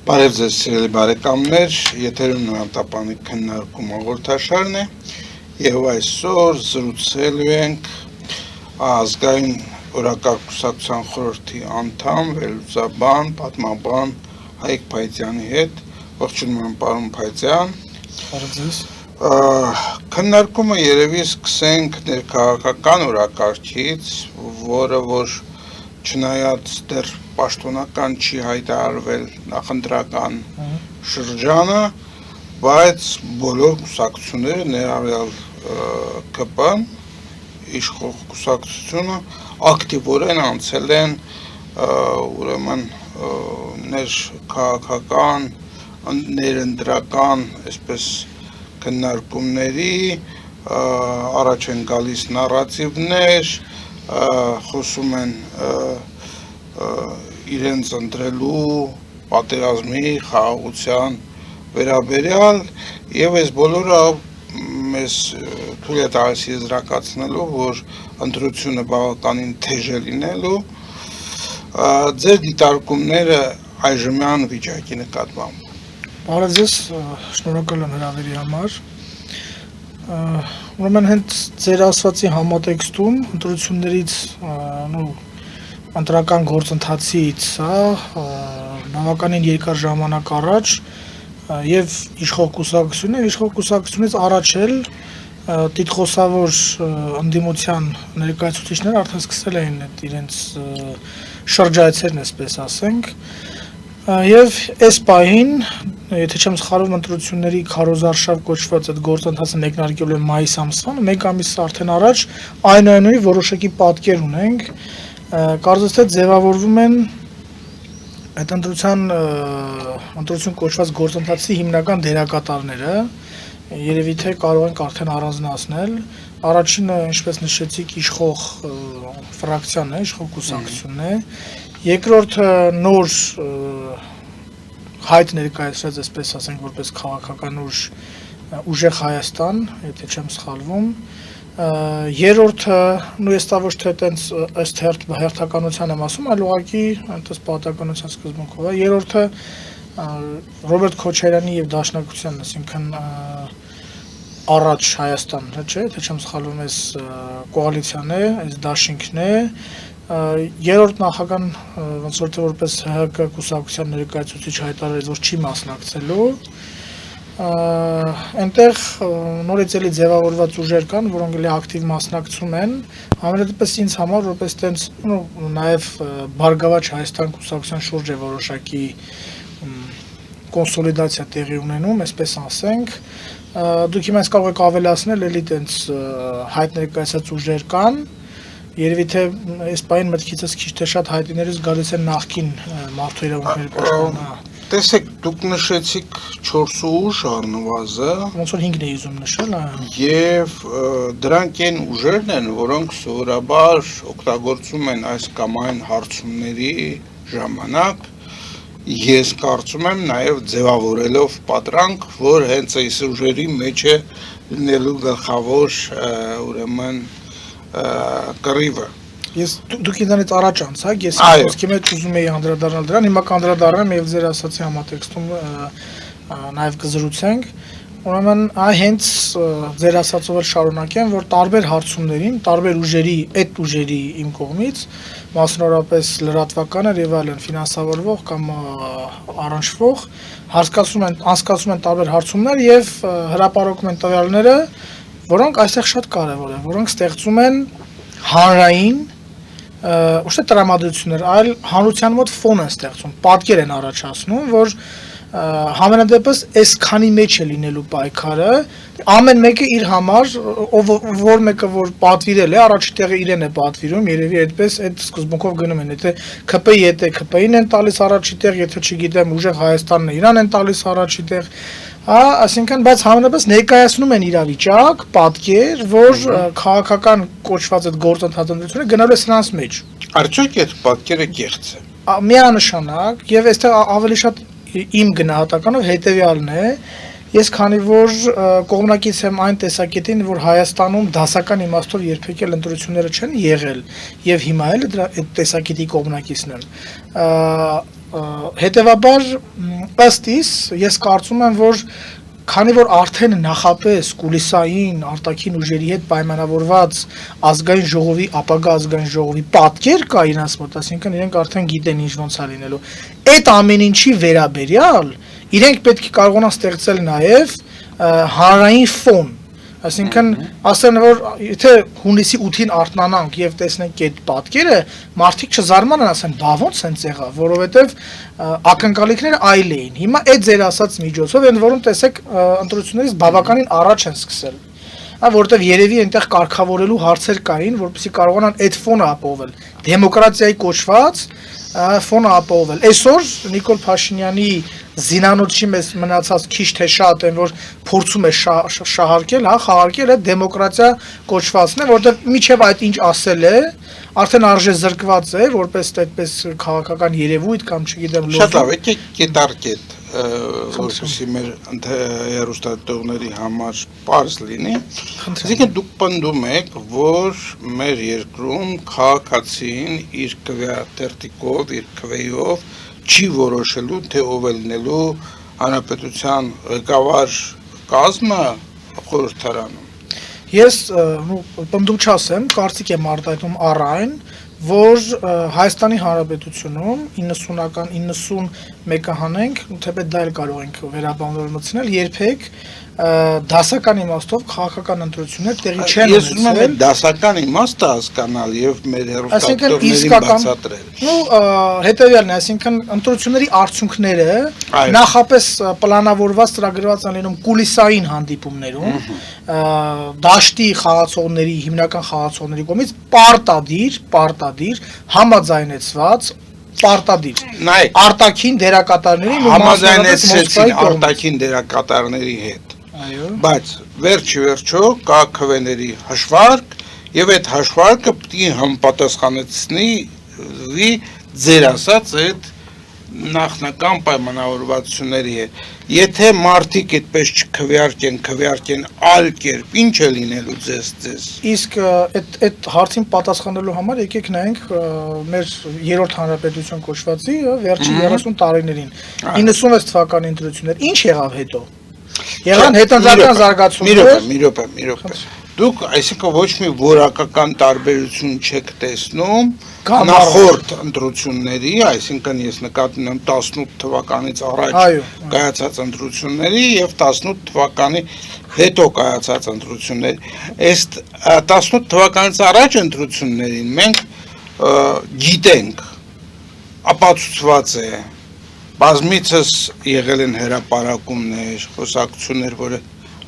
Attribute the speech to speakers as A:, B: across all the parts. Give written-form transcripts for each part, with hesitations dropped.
A: Բարև ձեզ սիրելի բարեկամներ, եթերում նորատապանի քննարկում հաղորդաշարն է եւ այսօր զրուցելու ենք ազգային օրակարգ կուսակցության խորհրդի անդամ, վերլուծաբան, պատմաբան Հայկ Փայտյանի հետ։ Ողջունում եմ պարոն Փայտյան։
B: Բարև ձեզ։
A: Քննարկումը երևի սկսենք ներքաղաքական օրակարգից, որը որ չնայած դեռ պաշտոնական չի հայտարարվել նախընտրական շրջանը, բայց բոլոր կուսակցությունները ներառյալ ԿՊ-ն, իշխող կուսակցությունը ակտիվորեն անցել են ուրեմն ներքաղաքական, ներընտրական, այսպես քննարկումների, առաջ են գալիս նարատիվներ, խոսում են իրենց ընտրելու պատերազմի խաղաղության վերաբերյալ եւ այս բոլորը մեզ թույլ է տալիս եզրակացնելու, որ ընտրությունը բավականին թեժ է լինելու, ձեր դիտարկումները այժմյան վիճակի նկատմամբ։
B: Բարև ձեզ, շնորհակալ եմ հրավերի համար։ Ուրեմն հենց ձեր ասվածի համատեքստում ընտրություններից ընտրական գործընթացից բավականին երկար ժամանակ առաջ եւ իշխող կուսակցությունից առաջ էլ տիտղոսավոր ընդդիմության ներկայացուցիչները արդեն սկսել էին իրենց շրջայցերն, այսպես ասենք, եւ այս պահին, եթե չեմ սխալվում, ընտրությունների քարոզարշավ կոչված այդ գործընթացը մեկնարկել է մայիս ամսվան, մեկ ամիս արդեն առաջ այնուամենայնիվ որոշակի պատկեր ունենք, կարծես թե ձևավորվում են այդ ընտրություն կոչված գործընթացի հիմնական դերակատարները, երևի թե կարող ենք արդեն առանձնացնել։ Առաջինը, ինչպես նշեցիք, իշխող ֆրակցիան է, իշխող կուսակցությունն է, երկրորդը նոր հայտ ներկայացրած, այսպես ասենք, որպես քաղաքական ուժ Ուժեղ Հայաստան, եթե չեմ սխալվում, երրորդը նույնիսկ ոչ թե այտենց ըստ հերթականության եմ ասում, այլ ուղղակի այնպես պատահականության սկզբունքով է, երրորդը Ռոբերտ Քոչարյանի եւ Դաշնակցության, այսինքն առաջ Հայաստան, չէ, եթե չեմ սխալվում, այս կոալիցիան է, այս դաշինքն է, երրորդ նախագահան ոնց որ թե որպես ՀՀԿ կուսակցության ներկայացուցիչ հայտարարեց, որ չի մասնակցելու, այնտեղ նորից էլի ձևավորված ուժեր կան, որոնք էլի ակտիվ մասնակցում են, համենայնիվ ինձ համար որպես տենց նաև Բարգավաճ Հայաստան կուսակցության շուրջ է որոշակի կոնսոլիդացիա տեղի ունենում, այսպես ասենք, դուք հիմա կարող եք ավելացնել, էլի տենց հայտ ներկայացած ուժեր կան, երևի թե այս պահին մտքիցս քիչ թե շատ հայտիներից գալիս են նախկին մարդու իրավունքների պաշտպան։
A: Տեսեք, դուք նշեցիք 4 ուժ առնվազն,
B: ոնց որ 5-ն էի ուզում նշել,
A: եւ դրանք այն ուժերն են, որոնք սովորաբար օգտագործում են այս կամ այն հարցումների ժամանակ, ես կարծում եմ նաեւ ձևավորելով պատրանք, որ հենց այս ուժերի մեջ է լինելու գլխավոր ուրեմն կռիվը։
B: Դուք ինձանից առաջ անցաք, ես խոսքի մեջ ուզում էի անդրադառնալ դրան, հիմա կանդրադառնամ եւ ձեր ասացի համատեքստում նաեւ կզրուցենք։ Ուրեմն հենց ձեր ասածով էլ շարունակեմ, որ տարբեր հարցումներին, տարբեր ուժերի, այդ ուժերի իմ կողմից, մասնավորապես լրատվականներ եւ այլն ֆինանսավորվող կամ առնչվող անցկացում են տարբեր հարցումներ եւ հրապարակում են տվյալները, որոնք այստեղ շատ կարեւոր են, որոնք ստեղծում են հանրային ոչ թե տրամադրություններ, այլ հանրության մոտ ֆոն են ստեղծում, պատկեր են առաջացնում, որ համենայնդեպս այս քանի մեջ է լինելու պայքարը, ամեն մեկը իր համար, որ մեկը որ պատվիրել է, առաջի տեղը իրեն է պատվիրում, երևի այդպես այդ սկզբունքով գնում են, եթե ԿՊ-ի հետ է ԿՊ-ին են տալիս առաջի տեղ, եթե չգիտեմ, Ուժեղ Հայաստանն է իրան են տալիս առաջի տեղ, այսինքն, բայց համենայնպես ներկայացնում են իրավիճակ, պատկեր, որ քաղաքական կոչված այդ գործընթացությունը գնալու է սրանց մեջ։
A: Արդյոք այդ պատկերը կեղծ է։
B: Միանշանակ, եւ այստեղ ավելի շատ իմ գնահատականով հետեւյալն է, ես քանի որ կողմնակից եմ այն տեսակետին, որ Հայաստանում դասական իմաստով երբեք էլ ընտրությունները չեն եղել եւ հիմա էլ այդ տեսակետի կողմնակիցն են, հետեւաբար ըստ իս ես կարծում եմ, որ քանի որ արդեն նախապես կուլիսային արտաքին ուժերի հետ պայմանավորված ազգային ժողովի, ապագա ազգային ժողովի պատկեր կա իրենց մոտ, այսինքն իրենք արդեն գիտեն ինչ ոնց է լինելու։ Այդ ամեն ինչի վերաբերյալ իրենք պետք է կարողանան ստեղծել նաև հանրային ֆոն, այսինքն ասեն, որ եթե հունիսի 8-ին արթնանանք եւ տեսնենք այդ պատկերը, մարդիկ չզարմանան, ասեն, բա ոնց են եղավ, որովհետեւ ակնկալիքները այլ էին։ Հիմա այդ ձեր ասած միջոցով են, որոնց տեսեք ընտրություններից բավականին առաջ են սկսել, որովհետեւ երևի այնտեղ կարգավորելու հարցեր կային, որպեսզի կարողանան այդ ֆոնը ապահովել, դեմոկրատիայի կոչված ֆոնը ապահովել։ Այսօր Նիկոլ Փաշինյանի զինանոցի մեզ մնացած քիչ թե շատ են, որ փորձում է շահարկել, խաղարկել այդ դեմոկրատիա կոչվածն է, որովհետև միջև այդ ինչ ասել է, արդեն արժե զրկված է, որպես այդպես քաղաքական երևույթ կամ չգիտեմ
A: Շատ լավ, եկեք կետարկետ, որպեսզի մեր հեռուստադիտողների համար պարզ լինի։ Այսինքն դուք պնդում եք, որ մեր երկրում քաղաքացին իր քվեատերտիկով, իր քվեով չի որոշելու, թե ով է լինելու հանրապետության ղեկավար կազմը խորհրդարանում։
B: Ես պնդում չասեմ, կարծիք եմ արտահայտում առայն, որ Հայաստանի Հանրապետությունում 90-ական 91-ը հանենք, թեպետ դա էլ կարող ենք վերաբանվել մտցնել, երբեք դասական իմաստով քաղաքական ընտրություններ տեղի չեն
A: Ես ուզում եմ դասական իմաստը հասկանալ եւ մեր հեռուստադիտողներին բացատրել։
B: Հետևյալն է, այսինքն ընտրությունների արդյունքները նախապես պլանավորված ծրագրված են լինում կուլիսային հանդիպումներում, դաշտի խաղացողների, հիմնական խաղացողների կողմից պարտադիր համաձայնեցված պարտադիր արտաքին դերակատարների
A: համաձայնեցրեցին արտաքին դերակատարների հետ։ Բայց վերջիվերջո կա քվեների հաշվարկ եւ այդ հաշվարկը պիտի համապատասխանեցնի ձեր ասած այդ նախնական պայմանավորվածությունների հետ։ Եթե մարդիկ այդպես չքվեարկեն այլ կերպ, ինչ է լինելու ձեզ։
B: Իսկ այդ հարցին պատասխանելու համար եկեք նայենք մեր երրորդ հանրապետություն կոչվածի վերջին 30 տարիներին 96 թվականի ընտրություններ, ինչ եղավ հետո։ Եղան հետընձառական զարգացումներ։
A: Մի րոպե։ Դուք այսինքն ոչ մի որակական տարբերություն չեք տեսնում նախորդ ընտրությունների, այսինքն ես նկատի ունեմ 18 թվականից առաջ կայացած ընտրությունների եւ 18 թվականի հետո կայացած ընտրությունների։ Այս 18 թվականից առաջ ընտրություններին մենք գիտենք, ապացուցված է, բազմիցս եղել են հրապարակումներ, խոսակցություններ, որ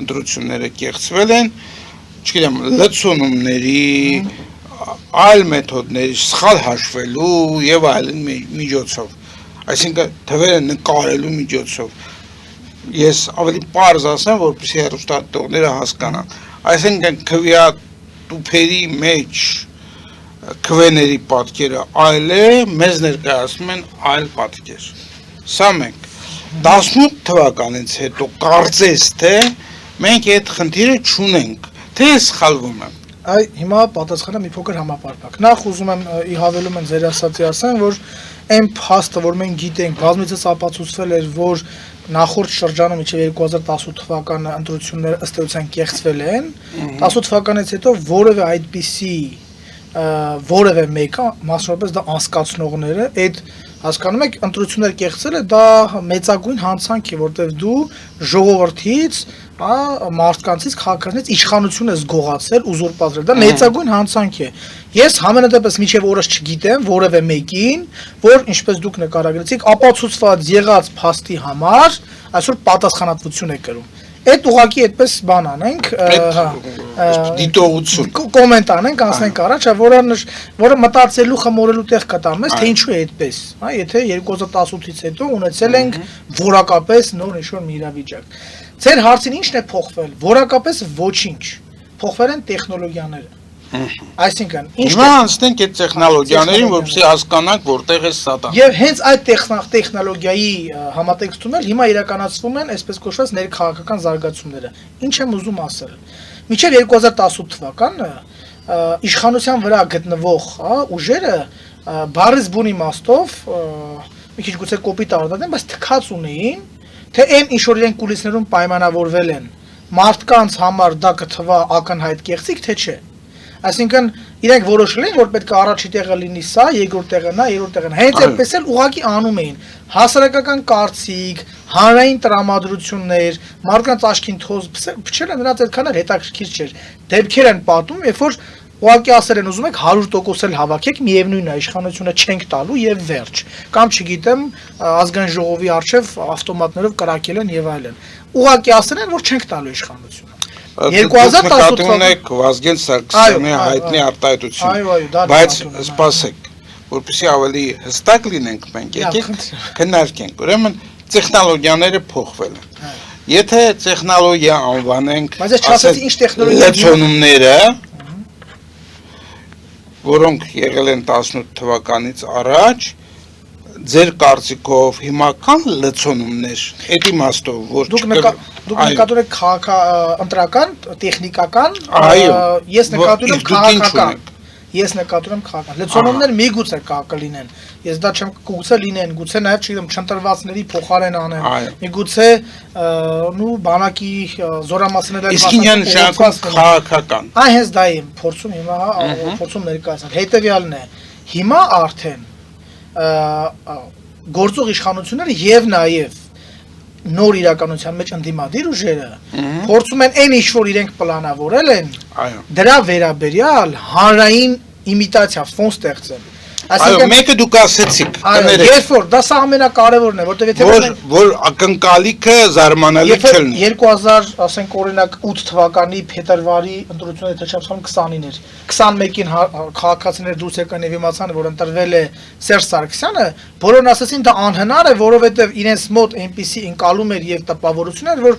A: ընտրությունները կեղծվել են, չգիտեմ, լցոնումների, այլ մեթոդների, սխալ հաշվելու եւ այլն միջոցով, այսինքն թվերը նկարելու միջոցով։ Ես ավելի պարզ ասեմ, որպեսզի հեռուստադիտողները հասկանան։ Այսինքն քվեատուփերի մեջ քվեների պատկերը այլ է, մեզ ներկայացնում են այլ պատկեր։ Սա մենք 18 թվականից հետո կարծես թե մենք այդ խնդիրը չունենք, թե սխալվում եմ։
B: Այ հիմա պատասխանը մի փոքր համապարփակ։ Նախ ուզում եմ ի հավելում են ձեր ասացի ասեմ, որ այն փաստը, որ մենք գիտենք, բազմիցս ապացուցվել էր, որ նախորդ շրջանում մինչև 2018 թվականը ընտրությունները ըստ էության կեղծվել են, 18 թվականից հետո որևէ այդպիսի որևէ մեկը, մասնավորապես դա անցկացնողները, այդ հասկանում եք, ընտրություններ կեղծելը դա մեծագույն հանցանք է, որտեղ դու ժողովրդից, մարդկանցից, քաղաքացիներից իշխանություն ես գողացել, ուզուրպացրել, դա մեծագույն հանցանք է։ Ես համենայնդեպս մինչև օրս չգիտեմ որևէ մեկին, որ ինչպես դուք նկարագրեցիք, ապացուցված եղած փաստի համար այսօր պատասխանատվություն է կրում։ Այդ ուղղակի այդպես բան անենք,
A: դիտողություն,
B: կոմենտ անենք, անցնենք առաջ, որը մտածելու, խմորելու տեղ կտամ մեզ, թե ինչու է այդպես, եթե 2018-ից հետո ունեցել ենք որակապես նոր ինչ-որ մի իրավիճակ։ Ձեր հարցին ի՞նչն է փոխվել, որակապես ոչինչ, փոխվել են տեխնոլոգիաները։ Այսինքն,
A: Հիմա անցնենք այդ տեխնոլոգիաներին, որպեսզի հասկանանք որտեղ է սատան։
B: Եվ հենց այդ տեխնոլոգիայի համատեքստում էլ հիմա իրականացվում են այսպես կոչված ներքաղաքական զարգացումները։ Ինչ եմ ուզում ասել։ Մինչև 2018 թվականը իշխանության վրա գտնվող ուժերը բառից բուն իմաստով մի քիչ գուցե կոպիտ արտադրեն, բայց թքած ունեին, թե այն ինչ որ իրենք կուլիսներում պայմանավորվել են, մարդկանց համար դա կթվա ակնհայտ կեղծիք, թե չէ։ Այսինքն իրենք որոշել են, որ պետք է առաջի տեղը լինի սա, երկրորդ տեղը նա, երրորդ տեղը նա։ Հենց այդպես էլ ուղղակի անում էին հասարակական կարծիք, հանրային տրամադրություններ, մարդկանց աչքին թոզ փչելը նրանց այդքան էլ հետաքրքիր չէր։ Դեպքեր են պատում, երբ որ ուղղակի ասել են ուզում եք 100% էլ հավաքեք, միևնույն է իշխանությունը չենք տալու եւ վերջ։ Կամ չգիտեմ, ազգային ժողովի արչեւ ավտոմատներով կրակել են եւ այլն։ Ուղղակի ասել են, որ չենք տալու իշխանությունը։
A: 2018 թվականին Վազգեն Սարգսյանի հայտնի արտահայտությունը, բայց սպասեք, որպեսզի ավելի հստակ լինենք մենք, եկեք քննարկենք։ Ուրեմն տեխնոլոգիաները փոխվել են։ Եթե տեխնոլոգիա անվանենք,
B: բայց ես չասեցի ինչ տեխնոլոգիա
A: լցոնումները, որոնք եղել են 18 թվականից առաջ, ձեր կարծիքով հիմա կան լցոնումներ, այդ իմաստով, որ
B: դուք նկատում եք ընտրական, տեխնիկական, ես նկատում եմ քաղաքական։ Ես նկատում եմ քաղաքական։ Լցոնումներ միգուցե կլինեն։ Ես դա չեմ գուցե լինեն, գուցե նաև չգիտեմ չընտրվածների փոխարեն անեն։ Միգուցե նու բանակի զորամասները
A: իսկ ինքն նշանակում քաղաքական։
B: Այ հենց դա եմ փորձում հիմա փորձում ներկայացնել։ Հետևյալն է։ Հիմա արդեն գործող իշխանությունները եւ նաեւ նոր իրականության մեջ ընդդիմադիր ուժերը փորձում են այն ինչ որ իրենք պլանավորել են դրա վերաբերյալ հանրային իմիտացիա ֆոն ստեղծել
A: Այո, մեկը դուք ասեցիք,
B: կներեք։ Երբ որ դա սա ամենակարևորն է, որտեղ եթե
A: որ ակնկալիքը զարմանալի չլինի։
B: 2000, ասենք օրինակ 8 թվականի փետրվարի ընտրությունները թեչապսանում 29 էր։ 21-ին քաղաքացիներ դուրս եկան եւ իմացան, որ ընտրվել է Սերժ Սարգսյանը, բոլորն ասացին դա անհնար է, որովհետեւ իրենց մոտ այնպիսի ընկալում էր եւ տպավորություն էր, որ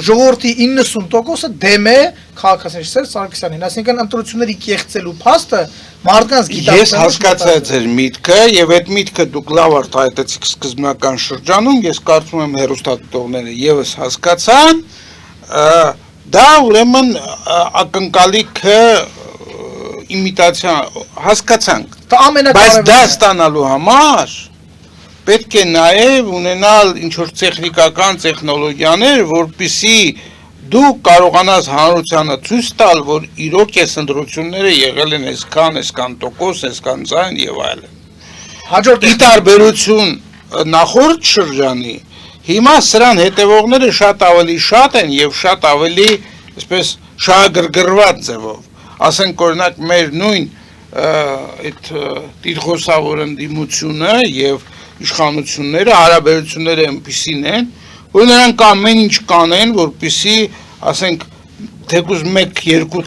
B: ժողովրդի 90%-ը դեմ է քաղաքացիների Սերժ Սարգսյանին, այսինքն ընտրությունների կեղծելու փաստը մարդկանց գիտակցել։
A: Ես հասկացա ձեր միտքը եւ այդ միտքը դուք լավ արտահայտեցիք սկզբնական շրջանում, ես կարծում եմ հերոստատողները եւս հասկացան, դա ուրեմն ակնկալիքը իմիտացիա հասկացանք։
B: Դա ամենակարևորը։
A: Բայց դա ստանալու համար պետք է նաեւ ունենալ ինչ որ տեխնիկական տեխնոլոգիաներ, որպիսի դու կարողանաս հանրությանը ցույց տալ, որ իրոք այս ընտրությունները եղել են այսքան տոկոս, այսքան ձայն եւ այլն։ Հաջորդ ի տարբերություն նախորդ շրջանի, հիմա սրան հետևողները շատ ավելի շատ են եւ շատ ավելի, այսպես շահագրգռված ձևով։ Ասենք օրինակ մեր նույն այդ դիրխոսավոր ընդդիմությունը եւ իշխանությունները հարաբերությունները այնպիսին են, որ նրանք ամեն ինչ կանեն, որպեսզի, ասենք, թեկուզ 1-2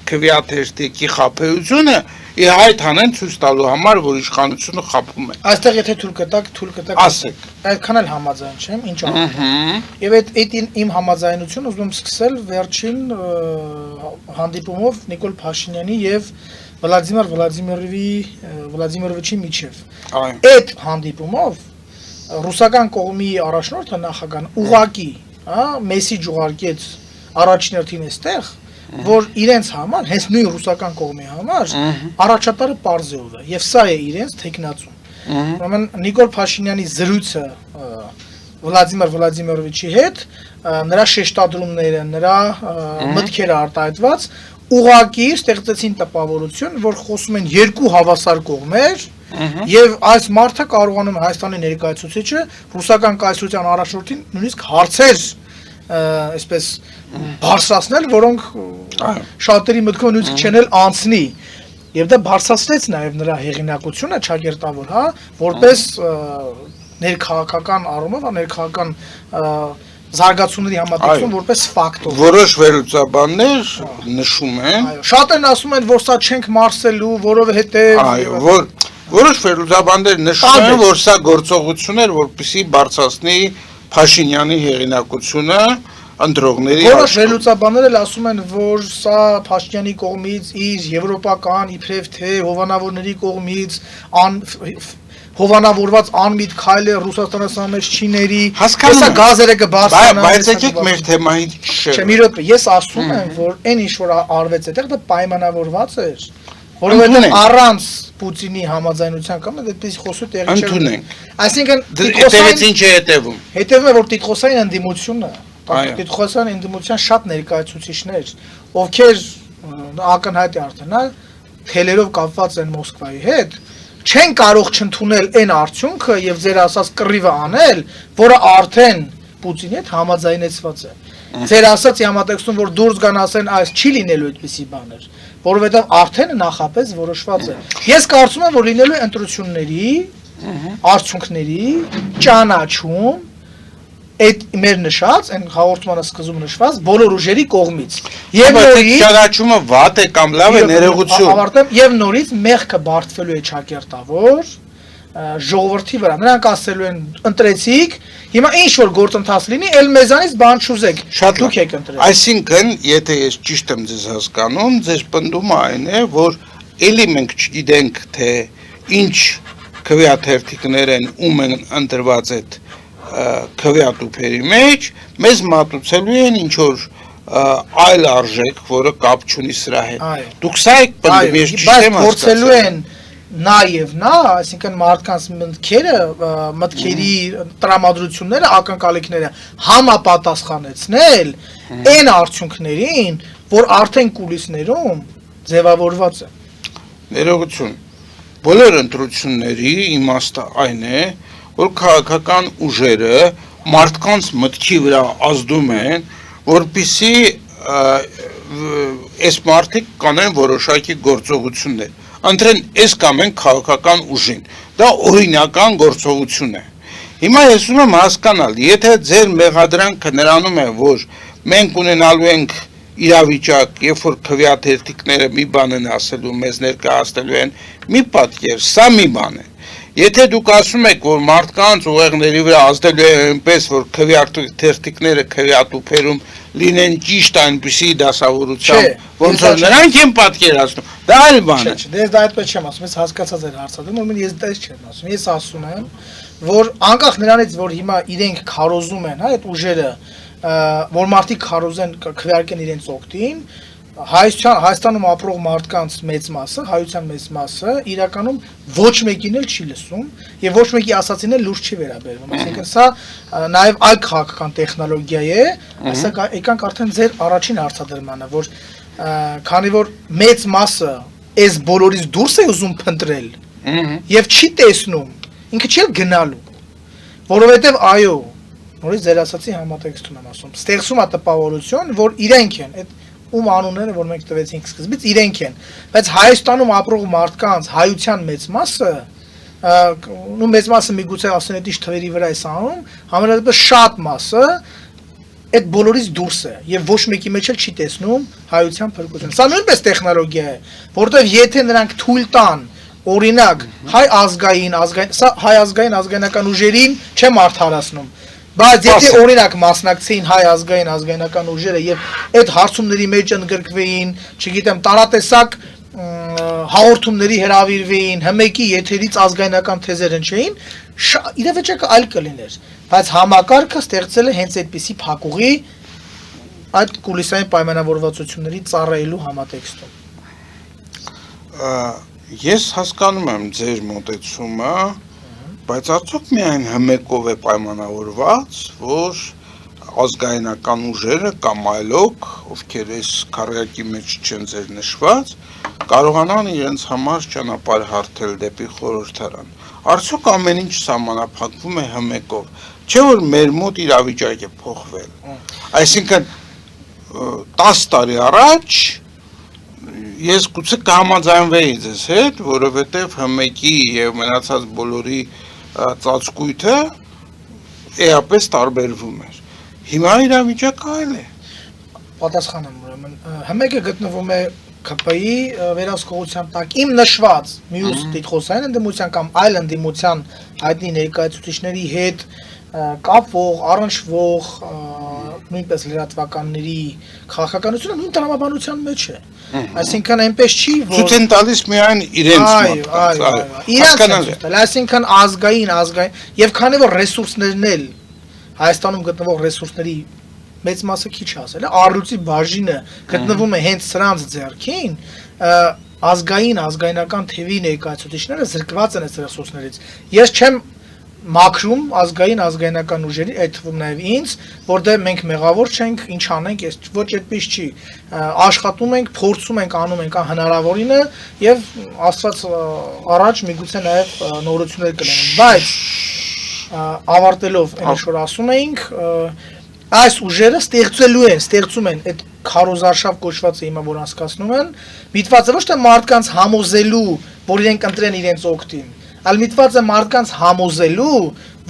A: քվեաթերթի խաբեությունը ի հայտ հանեն ցույց տալու համար, որ իշխանությունը խաբում է։
B: Այստեղ եթե թույլ կտակ,
A: ասեք։
B: Այդքան էլ համաձայն չեմ, ինչ անում։ Եվ այդ իմ համաձայնությունը ուզում եմ սկսել վերջին հանդիպումով Նիկոլ Փաշինյանի եւ Վլադիմիր Վլադիմիրովիչի միջև։ Այդ հանդիպումով ռուսական կողմի առաջնորդը նախագահան ուղակի, մեսիջ ուղարկեց առաջին հերթին այստեղ, որ իրենց համար, հենց նույն ռուսական կողմի համար առաջատարը պարզեով է, եւ սա է իրենց թեկնածուն։ Ուրեմն Նիկոլ Փաշինյանի զրույցը Վլադիմիր Վլադիմիրովիչի հետ, նրա շեշտադրումները, նրա մտքերը արտահայտված ուղակի ստեղծեցին տպավորություն, որ խոսում են երկու հավասար կողմեր, եւ այս մարդը կարողանում է Հայաստանի ներկայացուցիչը ռուսական կայսրության առաջնորդին նույնիսկ հարցեր այսպես բարձրացնել, որոնք շատերի մտքով նույնիսկ չեն էլ անցնի։ Եվ դա բարձրացրեց նաեւ նրա հեղինակությունը ճակերտավոր, որպես ներքաղաքական առումով, ներքաղաքական զարգացումների համատեքստում որպես ֆակտոր։
A: Որոշ վերլուծաբաններ նշում են,
B: շատ են ասում են, որ սա չենք մարսելու, որովհետեւ
A: որոշ վերլուծաբաններ նշում են, որ սա գործողություն էր, որպեսզի բարձրացնի Փաշինյանի հեղինակությունը ընտրողների
B: Որոշ վերլուծաբաններ էլ ասում են, որ սա Փաշինյանի կողմից իր եվրոպական իբրև թե հովանավորների կողմից հովանավորված անմիտ քայլ է Ռուսաստանասան մեջ չիների, հեսա գազերը կբարձրանան։
A: Բայց եկեք մեր թեմային
B: Չէ, մի րոպե, ես ասում եմ, որ այն ինչ որ արվեց այդտեղ դա պայմանավորված էր որովհետև առանց Պուտինի համաձայնության կամ այդպես խոսու տեղի չէ։
A: Ընդունենք։
B: Այսինքն
A: Դերից ինչ է հետևում։
B: հետևում է որ տիտղոսային ընդդիմությունը, տիտղոսային ընդդիմության շատ ներկայացուցիչներ, ովքեր ակնհայտ է արդեն, հա, թելերով կապված են Մոսկվայի հետ, չեն կարող չընդունել այն արդյունքը եւ ձեր ասած կռիվը անել, որը արդեն Պուտինի հետ համաձայնեցված է։ Ձեր ասած համատեքստում որ դուրս գան ասեն այս չի լինելու այդպիսի բաներ, որովհետեւ արդեն նախապես որոշված է։ Ես կարծում եմ որ լինելու է ընտրությունների, արդյունքների ճանաչում այդ մեր նշած, այն հաղորդմանը սկզբում նշված բոլոր ուժերի կողմից։ Եվ նորից
A: ճանաչումը վատ է կամ լավ է ներողություն։
B: Ավարտեմ եւ նորից մեղքը բարդվելու է ճակերտավոր ժողովրդի վրա։ Նրանք ասելու են ընտրեցիք, հիմա ինչ որ գործընթաց լինի, ել մեզանից բան չուզեք։ Դուք եք ընտրել։
A: Այսինքն, եթե ես ճիշտ եմ ձեզ հասկանում, ձեր պնդումը այն է, որ ելի մենք չգիտենք, թե ինչ քվեաթերթիկներ են ում են ընտրված այդ քվեատուփերի մեջ, մեզ մատուցելու են ինչ որ այլ արժեք, որը կապ չունի սրա հետ։ Դուք սա եք պնդում, ես ճիշտ եմ
B: փորձելու են նաև նա, այսինքն մարդկանց մտքերը, մտքերի տրամադրությունները, ակնկալիքները համապատասխանեցնել այն արդյունքներին, որ արդեն կուլիսներում ձևավորված է։
A: Ներողություն։ Բոլոր ընտրությունների իմաստը այն է, որ քաղաքական ուժերը մարդկանց մտքի վրա ազդում են, որպեսզի այս մարդիկ կանեն որոշակի գործողություններ։ Ընտրեն այս կամ այն քաղաքական ուժին։ Դա օրինական գործողություն է։ Հիմա ես ուզում եմ հասկանալ, եթե ձեր մեղադրանքը նրանում է, որ մենք ունենալու ենք իրավիճակ, երբ որ քվեաթերթիկները մի բան են ասելու, մեզ ներկայացնելու են մի պատկեր, սա մի բան է։ Եթե դուք ասում եք, որ մարդկանց ուղեղների վրա ազդելու է այնպես, որ քվեաթերթիկները քվեատուփերում լինեն ճիշտ այնպիսի դասավորությամբ, ոնց որ նրանք են պատկերացնում, դա այլ բան է։
B: Դե դա այդպես չեմ ասում, ես հասկացած եմ հարցադրում, որ ես դա չեմ ասում։ Ես ասում եմ, որ անկախ նրանից, որ հիմա իրենք քարոզում են, հա, այդ ուժերը, որ մարդիկ քարոզեն, քվեարկեն իրենց օգտին, Հայաստանում ապրող մարդկանց մեծ մասը, հայության մեծ մասը իրականում ոչ մեկին էլ չի լսում եւ ոչ մեկի ասածին էլ լուրջ չի վերաբերվում։ Այսինքն սա նաեւ այլ քաղաքական տեխնոլոգիա է, ասա եկանք արդեն ձեր առաջին հարցադրմանը, որ քանի որ մեծ մասը այս բոլորից դուրս է ուզում փնտրել եւ չի տեսնում, ինքը չի գնալու, որովհետեւ այո, նորից ձեր ասացի համատեքստում եմ ասում, ստեղծում է տպավորություն, որ իրենք են այդ ում անունները, որ մենք տվեցինք սկզբից, իրենք են, բայց Հայաստանում ապրող մարդկանց հայության մեծ մասը, ու մեծ մասը միգուցե ասեն այդ ինչ թվերի վրա է անում, համենայնպես շատ մասը այդ բոլորից դուրս է եւ ոչ մեկի մեջ էլ չի տեսնում հայության փրկություն։ Սա նույնպես տեխնոլոգիա է, որտեղ եթե նրանք թույլ տան, օրինակ, հայ ազգային, սա հայ ազգայնական ուժերին չեմ արդարացնում, բայց եթե օրինակ մասնակցեին հայ ազգայնական ուժերը եւ այդ հարցումների մեջ ընդգրկվեին, չգիտեմ, տարատեսակ հաղորդումների հրավիրվեին, հմեկի եթերից ազգայնական թեզեր հնչեին, իրավիճակը այլ կլիներ, բայց համակարգը ստեղծել է հենց այդպիսի փակուղի այդ կուլիսային պայմանավորվածությունների ծառայելու համատեքստում։
A: Ես հասկանում եմ ձեր մոտեցումը, բայց արդյոք միայն հմեկով է պայմանավորված, որ ազգայնական ուժերը կամ այլոք, ովքեր այս քառյակի մեջ չեն ձեր նշված, կարողանան իրենց համար ճանապարհ հարթել դեպի խորհրդարան։ Արդյոք ամեն ինչ սահմանափակվում է հմեկով, չէ՞ որ մեր մոտ իրավիճակ է փոխվել։ Այսինքն 10 տարի առաջ ես գուցե կհամաձայնվեի ձեզ հետ, որովհետև հմեկի եւ մնացած բոլորի ծածկույթը էապես տարբերվում էր։ Հիմա իրավիճակը այլ է։
B: Պատասխանեմ ուրեմն, հմեկը գտնվում է ԿՊ-ի վերահսկողության տակ, իմ նշված մյուս տիտղոսային ընդդիմության կամ այլ ընդդիմության հայտնի ներկայացուցիչների հետ կապվող, առնչվող, նույնպես լրատվականների քաղաքականությունը նույն տրամաբանության մեջ է։ Այսինքն այնպես չի, որ
A: ցույց են տալիս միայն իրենց
B: մոտ։ Այսինքն ազգային եւ քանի որ ռեսուրսներն էլ Հայաստանում գտնվող ռեսուրսների մեծ մասը քիչ ասել է, առյուծի բաժինը գտնվում է հենց սրանց ձեռքին, ազգայնական թևի ներկայացուցիչները զրկված են այս ռեսուրսներից։ Ես չեմ մաքրում ազգայնական ուժերի, այդ թվում նաև ինձ, որտեղ մենք մեղավոր չենք, ինչ անենք, ես ոչ այդպես չի, աշխատում ենք, փորձում ենք, անում ենք հնարավորինը եւ Աստված առաջ միգուցե նաև նորություններ կլինեն, բայց ավարտելով այն ինչ որ ասում էինք, այս ուժերը ստեղծում են այդ քարոզարշավ կոչվածը հիմա որ անցկացնում են, միտվածը ոչ թե մարդկանց համոզելու, որ իրենք ընտրեն իրենց օգտին, այլ միտված է մարդկանց համոզելու,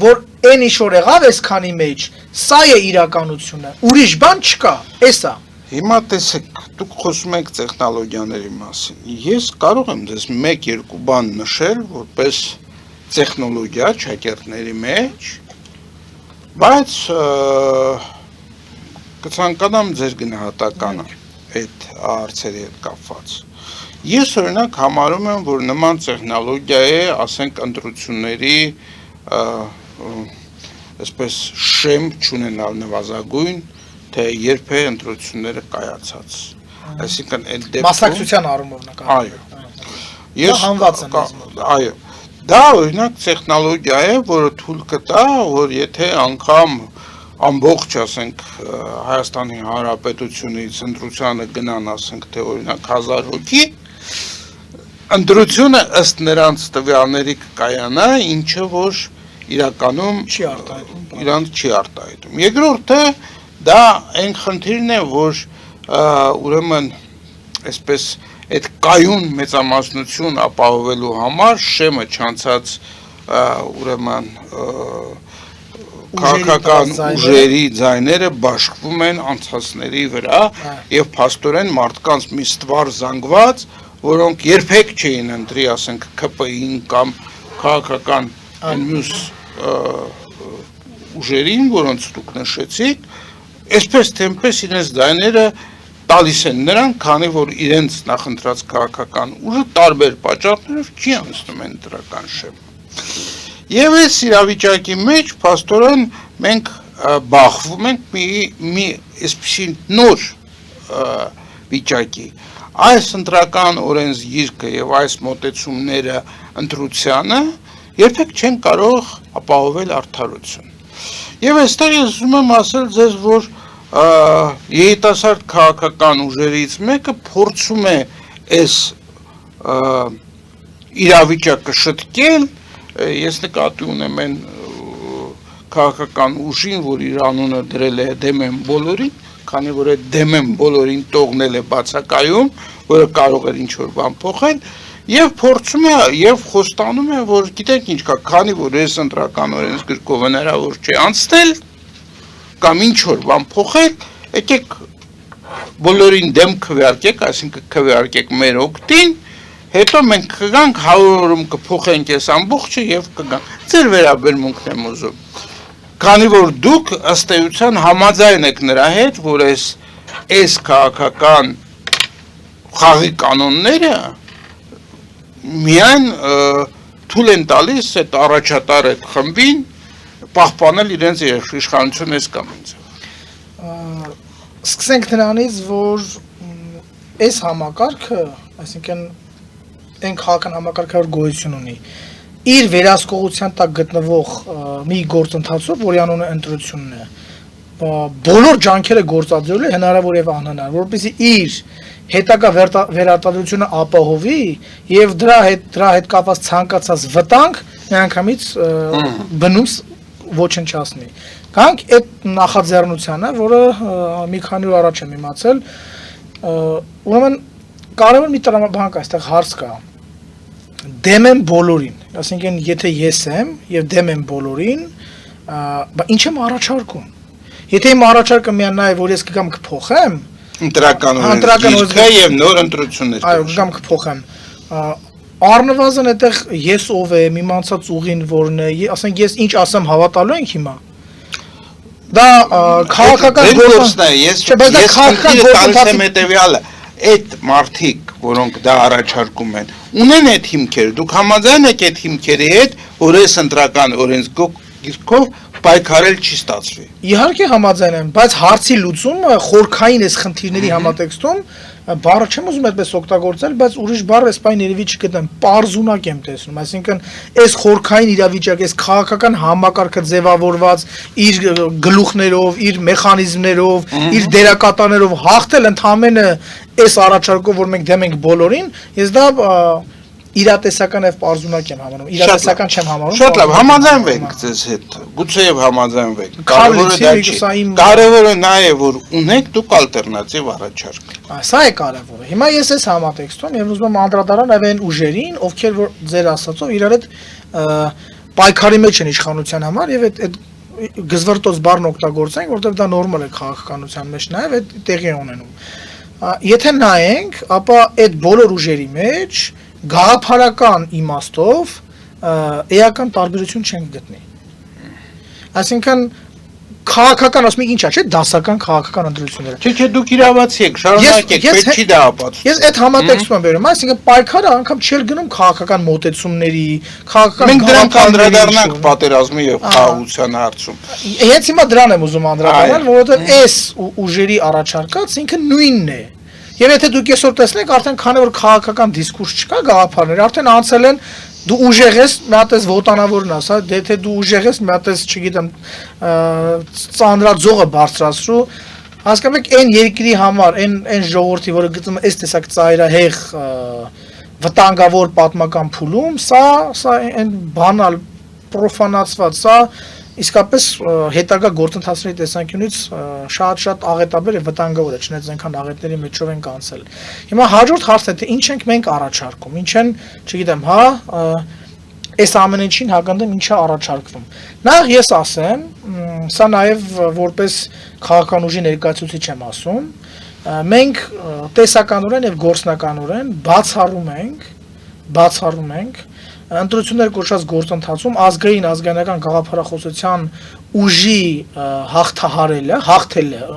B: որ այն ինչ որ եղավ այսքանի մեջ, սա է իրականությունը, ուրիշ բան չկա, էսա։
A: Հիմա տեսեք, դուք խոսում եք տեխնոլոգիաների մասին։ Ես կարող եմ ձեզ 1-2 բան նշել, որպես տեխնոլոգիա ճակերտների մեջ, բայց կցանկանամ ձեր գնահատականը այդ հարցերի հետ կապված։ Ես օրինակ համարում եմ, որ նման տեխնոլոգիա է, ասենք ընտրությունների այսպես շեմ չունենալ նվազագույն, թե երբ է ընտրությունները կայացած։ Այսինքն այդ դեպքում
B: մասնակցության առումով նկատի։
A: Ես
B: հանված եմ։
A: Այո։ Դա օրինակ տեխնոլոգիա է, որը թույլ կտա, որ եթե անգամ ամբողջ, ասենք, Հայաստանի Հանրապետությունից ընտրությանը գնան, ասենք, թե օրինակ 1000 հոգի, ընտրությունը ըստ նրանց տվյալների կկայանա, ինչը որ իրականում իրանց չի արտահայտում։ Երկրորդը դա այն խնդիրն է, որ ուրեմն այսպես այդ կայուն մեծամասնություն ապահովելու համար շեմը չանցած ուրեմն քաղաքական ուժերի ձայները բաշխվում են անցածների վրա եւ փաստորեն մարդկանց մի ստվար զանգված, որոնք երբեք չէին ընտրի, ասենք ԿՊԻ-ին կամ քաղաքական մյուս ուժերին, որոնց դուք նշեցիք, այսպես թե այնպես իրենց ձայները տալիս են նրան, քանի որ իրենց նախընտրած քաղաքական ուժը տարբեր պատճառներով չի անցնում են դրական շեմ։ Եվ այս իրավիճակի մեջ փաստորեն մենք բախվում ենք մի այսպիսի նոր վիճակի։ Այս ընտրական օրենսգիրքը եւ այս մոտեցումները ընտրությանը երբեք չեն կարող ապահովել արդարություն։ Եվ այստեղ ես ուզում եմ ասել ձեզ, որ երիտասարդ քաղաքական ուժերից մեկը փորձում է այս իրավիճակը շտկել, ես նկատի ունեմ այն քաղաքական ուժին, որ իր անունը դրել է դեմ են բոլորին, քանի որ այդ դեմ են բոլորին տողնել է բացակայում, որը կարող էր ինչ-որ բան փոխել, եւ փորձում է եւ խոստանում է, որ գիտեք ինչ կա, քանի որ այս ընտրական օրենսգրքով հնարավոր չէ անցնել, կամ ինչ-որ բան փոխել, եկեք բոլորին դեմ քվեարկեք, այսինքն քվեարկեք մեր օգտին, հետո մենք կգանք 100-օրում կփոխենք այս ամբողջը եւ կգանք։ Ձեր վերաբերմունքն եմ ուզում։ Քանի որ դուք ըստ էության համաձայն եք նրա հետ, որ այս քաղաքական խաղի կանոնները միայն թույլ են տալիս այդ առաջատար այդ խմբին պահպանել իրենց իշխանությունը այս կամ ինձ։
B: Սկսենք նրանից, որ այս համակարգը, այսինքն այն քաղաքական համակարգը, որ գոյություն ունի, իր վերահսկողության տակ գտնվող մի գործընթացով, որի անունը ընտրությունն է, բոլոր ջանքերը գործադրելու է հնարավոր եւ անհնար, որովհետեւ իր հետագա վերարտադրությունը ապահովի եւ դրա հետ կապված ցանկացած վտանգ միանգամից բնում ոչնչացնի։ Գանք այդ նախաձեռնությանը, որը մի քանի օր առաջ եմ իմացել, ուրեմն կարևոր մի տրամաբանք այստեղ հարց կա։ Դեմ եմ բոլորին, ասինքն եթե ես եմ եւ դեմ եմ բոլորին, ինչ եմ առաջարկում։ Եթե իմ առաջարկը միայն նա է, որ ես կգամ կփոխեմ,
A: ընտրական օրենսգիրքը եւ նոր ընտրություններ։
B: Այո, կգամ կփոխեմ։ Առնվազն այդտեղ ես ով եմ, իմ անցած ուղին որն է, ասենք ես ինչ ասեմ հավատալու ենք հիմա։ Դա քաղաքական
A: գործն է, ես տալիս եմ հետեւյալը, այդ մարդիկ, որոնք դա առաջարկում են, ունեն այդ հիմքերը, դուք համաձայն եք այդ հիմքերի հետ, որ այս ընտրական օրենսգիրքով պայքարել չի ստացվի։
B: Իհարկե համաձայն եմ, բայց հարցի լուծումը խորքային այս խնդիրների համատեքստում բառը չեմ ուզում այդպես օգտագործել, բայց ուրիշ բառ էս բան երևի չգտնեմ, պարզունակ եմ տեսնում, այսինքն այս խորքային իրավիճակ, այս քաղաքական համակարգը ձևավորված իր գլուխներով, իր մեխանիզմներով, իր դերակատարներով հաղթել ընդհանրապես այս առաջարկով, որ մենք դեմ ենք բոլորին, ես դա իրատեսական եւ պարզունակ եմ համարում, իրատեսական չեմ համարում։
A: Շատ լավ, համաձայնվենք ձեզ հետ, գուցեև համաձայնվենք, կարևորը դա չի, կարևորը նա է, որ ունեք դուք ալտերնատիվ առաջարկ։
B: Սա է կարևորը։ Հիմա ես ես համատեքստում եւ ուզում եմ անդրադառնալ այլ այն ուժերին, ովքեր որ ձեր ասածով իրար հետ պայքարի մեջ են իշխանության համար եւ այդ գզվրտոց բառն օգտագործենք, որովհետեւ դա նորմալ է քաղաքականության մեջ նաեւ այդ տեղի է ունենում։ Եթե նայենք, ապա այդ բոլոր ուժերի մեջ գաղափարական իմաստով էական տարբերություն չենք գտնի։ Այսինքն քաղաքական ասում եք ինչա՞ չէ, դասական քաղաքական ընտրությունները։
A: Չէ, դուք իրավացի եք, շարունակեք, պետք չի դա ապացուցել։
B: Ես այդ համատեքստում եմ վերում, այսինքն պայքարը անգամ չէր գնում քաղաքական մոտեցումների, քաղաքական
A: մենք դրանք անդրադառնանք պատերազմի եւ խաղաղության հարցում։
B: Հենց հիմա դրան եմ ուզում անդրադառնալ, որովհետեւ այս ուժերի առաջարկած ինքը նույնն է։ Եվ եթե դուք այսօր տեսնեք, արդեն քանի որ քաղաքական դիսկուրս չկա, գաղափարներ, արդեն անցել են դու ուժեղ ես, մի հատ էս ոտանավորն ասա, եթե դու ուժեղ ես, մի հատ էս, չգիտեմ, ծանրաձողը բարձրացրու, հասկանում եք, այն երկրի համար, այն ժողովրդի, որը գտնում է այս տեսակ ծայրահեղ վտանգավոր պատմական փուլում, սա այն բանալ, պրոֆանացված, սա իսկապես հետագա գործընթացների տեսանկյունից շատ աղետաբեր է վտանգավոր է, չնայած այնքան աղետների մեջով ենք անցել։ Հիմա հաջորդ հարցը թե ինչ ենք մենք առաջարկում, ինչ են, չգիտեմ, այս ամեն ինչին հականդեմ ինչա առաջարկվում։ Նախ ես ասեմ, սա նաև որպես քաղաքական ուժի ներկայացուցիչ եմ ասում, մենք տեսականորեն եւ գործնականորեն բացառում ենք ընտրություններ կոչված գործընթացում ազգային գաղափարախոսության ուժի հաղթելը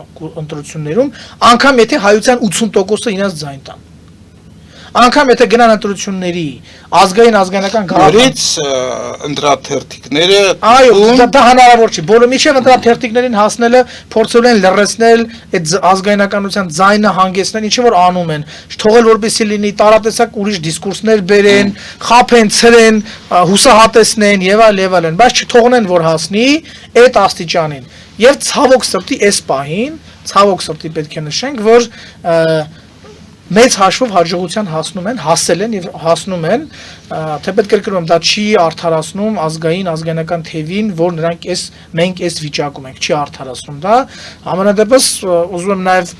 B: ընտրություններում, անգամ եթե հայության 80%-ը իրենց ձայն տան։ Անգամ եթե գնան ընտրությունների ազգային գաղափարից
A: ընտրաթերթիկները
B: այո դա հնարավոր չի բոլոր միջև ընտրաթերթիկներին հասնելը փորձել են լրացնել այդ ազգայնականության ձայնը հանգեցնել ինչի որ անում են թողել որպեսզի լինի տարատեսակ ուրիշ դիսկուրսներ բերեն խափեն ցրեն հուսահատեսնեն եւ այլն բայց չթողնեն որ հասնի այդ աստիճանին եւ ցավոք սրտի այս պահին ցավոք սրտի պետք է նշենք որ մեծ հաշվով հաջողության հասել են եւ հասնում են թեպետ կրկնում եմ դա չի արդարացնում ազգայնական թևին որ մենք այս վիճակում ենք չի արդարացնում դա համենայնդեպս ուզում եմ նաեւ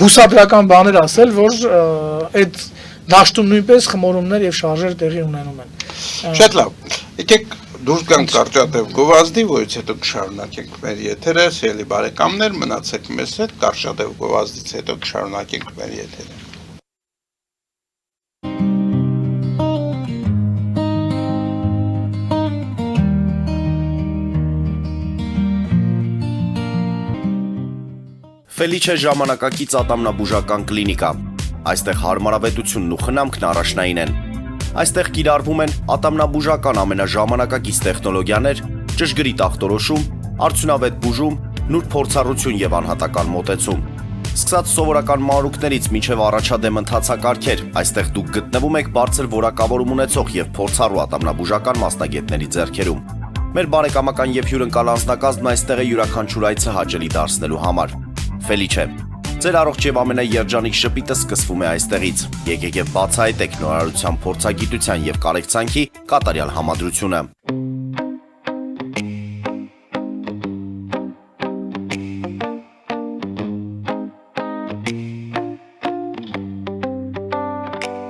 B: հուսադրական բաներ ասել որ այդ դաշտում նույնպես խմորումներ եւ շարժեր տեղի ունենում են
A: շատ լավ եկեք դուրս գանք կարճատև գովազդի որից հետո կշարունակենք մեր եթերը սիրելի բարեկամներ մնացեք մեզ հետ կարճատև գովազդից հետո կշարունակենք մեր եթերը
C: Ֆելիչե ժամանակակից ատամնաբուժական կլինիկա այստեղ հարմարավետությունն ու խնամքն առաջնային են Այստեղ կիրառվում են ատամնաբուժական ամենաժամանակակից տեխնոլոգիաներ, ճշգրիտ ախտորոշում, արդյունավետ բուժում, նուրբ փորձառություն եւ անհատական մոտեցում։ Սկսած սովորական մանրուքներից մինչև առաջադեմ ընթացակարգեր, այստեղ դուք գտնվում եք բարձր որակավորում ունեցող եւ փորձառու ատամնաբուժական մասնագետների ձեռքերում։ Մեր բարեկամական եւ հյուրընկալ անձնակազմն այստեղ է յուրաքանչյուր այցը հաճելի դարձնելու համար։ Ֆելիչե Ձեր առողջ եւ ամենաերջանիկ շպիտը սկսվում է այստեղից։ Եկեք եւ բացահայտեք նորարարության փորձագիտության եւ կարեկցանքի կատարյալ համադրությունը։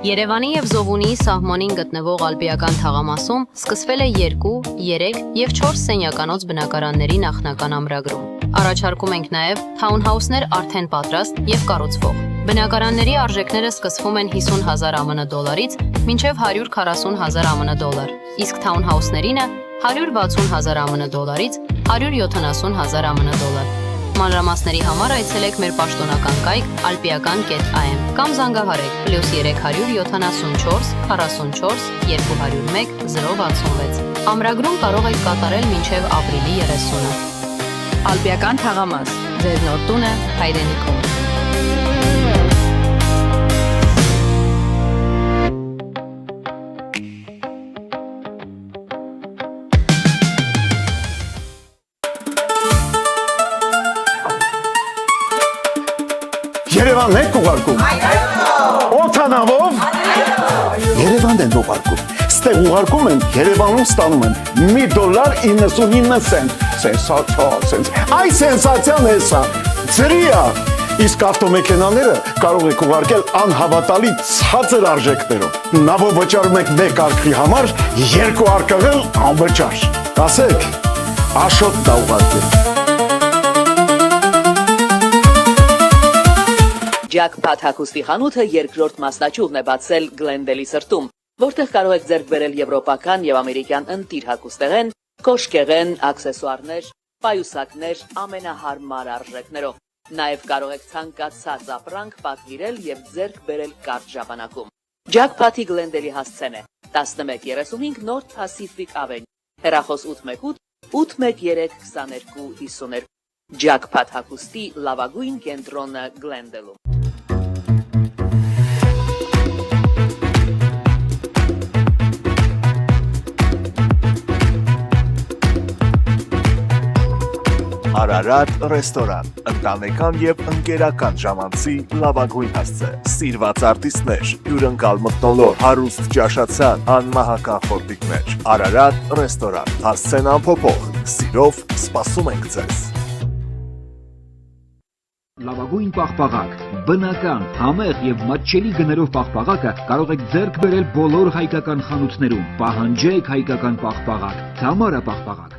D: Երևանի եւ Զովունիի սահմանին գտնվող ալպիական թաղամասում սկսվել է 2, 3 եւ 4 սենյականոց բնակարանների նախնական ամրագրում։ Առաջարկում ենք նաև թաունհաուսներ արդեն պատրաստ եւ կառուցվող։ Բնակարանների արժեքները սկսվում են 50,000 ԱՄՆ դոլարից մինչև 140,000 ԱՄՆ դոլար, իսկ թաունհաուսներինը 160,000 ԱՄՆ դոլարից 170,000 ԱՄՆ դոլար։ Մանրամասների համար այցելեք մեր պաշտոնական կայք alpiakan.am կամ զանգահարեք +374 44 201 066։ Ամրագրում կարող եք կատարել մինչև ապրիլի 30-ը։ Ալպիական թաղամաս, ձեր նոր տունը հայրենիքում։
E: Երևանն եք ուղարկում։ Օթանավով։ Երևանն են ուղարկում։ Ստեղ ուղարկում են, Երևանում ստանում են $1.99 Սենսացիա, Այ սենսացիան հեսա։ Ծրիա։ Իսկ ավտոմեքենաները կարող եք ուղարկել անհավատալի ցածր արժեքներով։ Նավով վճարում եք 1 արկղի համար, 2 արկղել անվճար։ Ասեք, Աշոտ դա ուղարկել։
F: Jackpot հագուստի խանութը երկրորդ մասնաճյուղն է բացել Գլենդելի սրտում, որտեղ կարող եք ձեռք բերել եվրոպական եւ ամերիկյան ընտիր հագուստեղեն, կոշկեղեն, աքսեսուարներ, պայուսակներ ամենահարմար արժեքներով։ Նաև կարող եք ցանկացած ապրանք պատվիրել եւ ձեռք բերել կարճ ժամանակում։ Jackpot-ի Գլենդելի հասցեն է 1135 North Pacific Avenue, հեռախոս 818 813 2252։ Jackpot հագուստի լավագույն կենտրոնը Գլենդելում։
G: Արարատ ռեստորան, ընտանեկան եւ ընկերական ժամանցի լավագույն հասցե, սիրված արտիստներ, հյուրընկալ մթնոլորտ, հարուստ ճաշացան, անմահական խորտիկներ, Արարատ ռեստորան, հասցեն անփոփոխ, սիրով սպասում ենք ձեզ։
H: Լավագույն պաղպաղակ, բնական, համեղ եւ մատչելի գներով պաղպաղակը կարող եք ձեռք բերել բոլոր հայկական խանութներում։ Պահանջեք հայկական պաղպաղակ, Թամարա պաղպաղակ։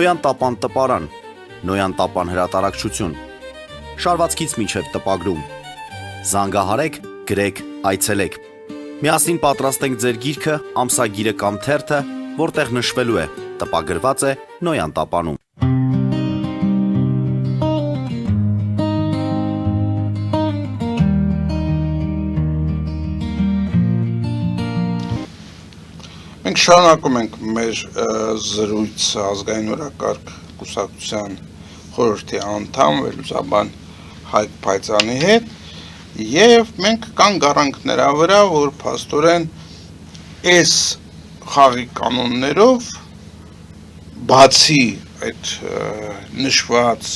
C: Նոյան տապան տպարան, Նոյան տապան հրատարակչություն, շարվածքից մինչև տպագրում, զանգահարեք, գրեք, այցելեք, միասին պատրաստենք ձեր գիրքը, ամսագիրը կամ թերթը, որտեղ նշվելու է, տպագրված է Նոյան տապանում։
A: Մենք շարունակում ենք մեր զրույցը ազգային օրակարգ կուսակցության խորհրդի անդամ վերլուծաբան Հայկ Փայծյանի հետ եւ մենք կանգ առանք նրա վրա, որ փաստորեն այս խաղի կանոններով բացի այդ նշված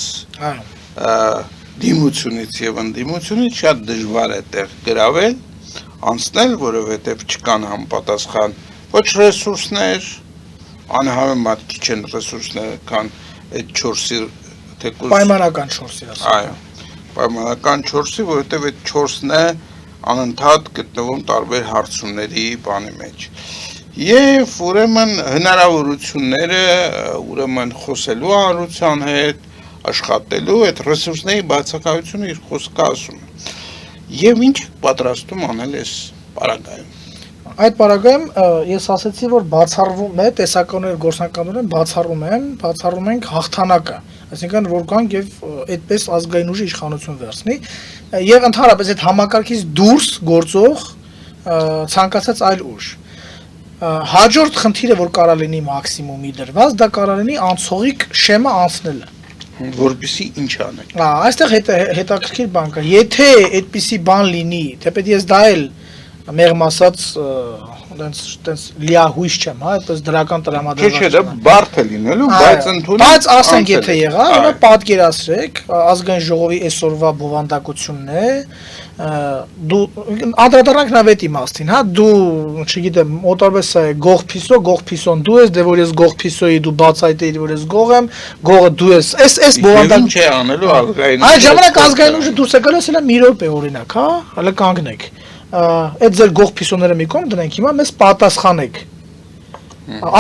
A: դիմությունից եւ ընդդիմությունից շատ դժվար է տեղ գրավել, անցնել, որովհետեւ չկան համապատասխան ոչ ռեսուրսներ, անհամեմատ քիչ են ռեսուրսները, քան այդ 4-ի թեկուզ
B: Պայմանական 4-ի ասում։
A: Այո, պայմանական 4-ի, որովհետև այդ 4-ն է անընդհատ գտնվում տարբեր հարցումների բանի մեջ։ Եվ ուրեմն հնարավորությունները, ուրեմն խոսելու հանրության հետ, աշխատելու այդ ռեսուրսների բացակայությունը իր խոսքը ասում է։ Եվ ինչ պատրաստում անել այս պարագայում։
B: Այդ պարագայում ես ասացի, որ բացառվում է տեսականորեն գործնականորեն բացառում ենք հաղթանակը, այսինքն որ կանք եւ այդպես ազգային ուժի իշխանություն վերցնի եւ ընդհանրապես այդ համակարգից դուրս գործող ցանկացած այլ ուժ։ Հաջորդ խնդիրը, որ կարա լինի մաքսիմումի դրված, դա կարա լինի անցողիկ շեմը անցնելը։
A: Որպեսի ինչ անենք։
B: Այստեղ հետաքրքիր բան կա։ Եթե այդպիսի բան լինի, թեպետ ես դա էլ մեղմ ասած տենց լիահույս չեմ, հա, այդպես դրական տրամադրված։
A: Չէ, դա բարդ է լինելու, բայց ընդունենք։
B: Բայց ասենք եթե եղա, հիմա պատկերացրեք, ազգային ժողովի այսօրվա բովանդակությունն է, դու անդրադառնանք նավետ իմաստին, հա, դու, չգիտեմ, մոտորպես է գող փիսոն դու ես, դե որ ես գող փիսոյի դու բացայտեի, որ ես գող եմ, գողը դու ես, այս բովանդակ։
A: Ինչ է անելու ազգային։
B: Այդ ժամանակ ազգային ուժը դուրս է գալիս, հələ մի րոպե օրինակ, հա, հələ կանգնեք։ Այդ ձեր գող փիսոները մի կողմ դնենք, հիմա մեզ պատասխանեք։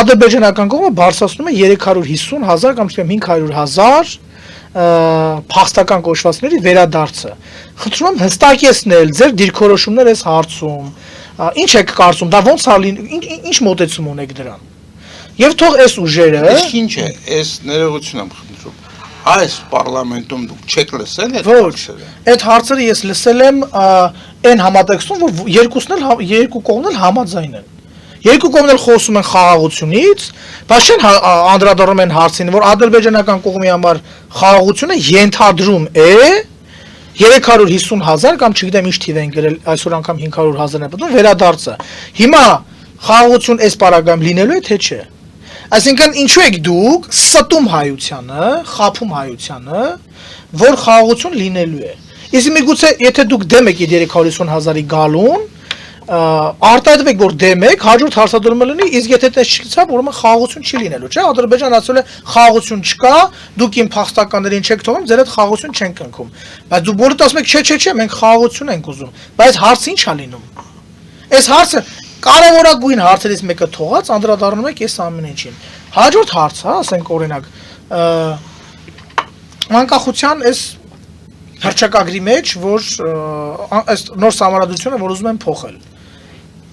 B: Ադրբեջանական կողմը բարձրացնում է 350,000 կամ 500,000 փախստական կոչվածների վերադարձը։ Խնդրում եմ հստակեցնել ձեր դիրքորոշումներ այս հարցում։ Ինչ եք կարծում, դա ոնց է լինի, ինչ մոտեցում ունեք դրան։ Եվ թող այս ուժերը։
A: Իսկ ինչ է, այս ներողություն եմ խնդրում։ Այս պարլամենտում դուք չեք լսել այդ
B: հարցերը։ Այդ հարցերը ես լսել եմ այն համատեքստում, որ երկու կողմն էլ համաձայն են։ Երկու կողմն էլ խոսում են խաղաղությունից, բայց չեն անդրադառնում են հարցին, որ ադրբեջանական կողմի համար խաղաղությունը ենթադրում է 350,000 կամ չգիտեմ ինչ թիվ են գրել, այսօր անգամ 500,000 է պատմում վերադարձը։ Հիմա խաղաղություն այս պարագայում լինելու է թե չէ։ Այսինքն ինչու եք դուք ստում հայությանը, խափում հայությանը, որ խաղաղություն լինելու է։ Իսկ միգուցե եթե դուք դեմ եք 350,000-ի գալուն, արտահայտվեք որ դեմ եք, հաջորդ հարցադրումը լինի, իսկ եթե տես չլիցավ, ուրեմն խաղաղություն չի լինելու, չէ՞։ Ադրբեջանը ասել է խաղաղություն չկա, դուք իմ փախստականներին չեք թողնում, ձեր հետ խաղաղություն չենք կնքում։ Բայց դուք բոլորդ ասում եք, չէ, մենք խաղաղություն ենք ուզում, բայց հարցը ի՞նչ է լինում։ Այս հարցը կարևորագույն հարցերից մեկը թողած անդրադառնում եք այս ամեն ինչին։ Հաջորդ հարցը, ասենք օրինակ, անկախության այս հռչակագրի մեջ, որ այս նոր համարադրությունը, որ ուզում են փոխել։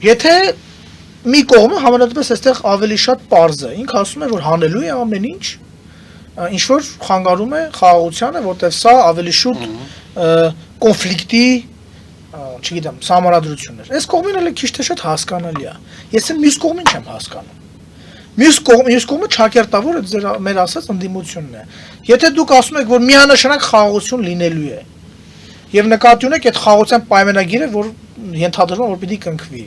B: Եթե մի կողմը համենայնպես այստեղ ավելի շատ պարզ է, ինքը ասում է, որ հանելու է ամեն ինչ, ինչ որ խանգարում է խաղաղությանը, որտեղ սա ավելի շուտ կոնֆլիկտի, չգիտեմ, համարադրություններ։ Այս կողմին էլ քիչ թե շատ հասկանալի է։ Ես մյուս կողմին չեմ հասկանում։ Մյուս կողմը ճակերտավոր է մեր ասած ընդդիմությունն է։ Եթե դուք ասում եք, որ միանշանակ խաղաղություն լինելու է, եւ նկատի ունեք այդ խաղաղության պայմանագիրը, որ ենթադրվում որ պիտի կնքվի,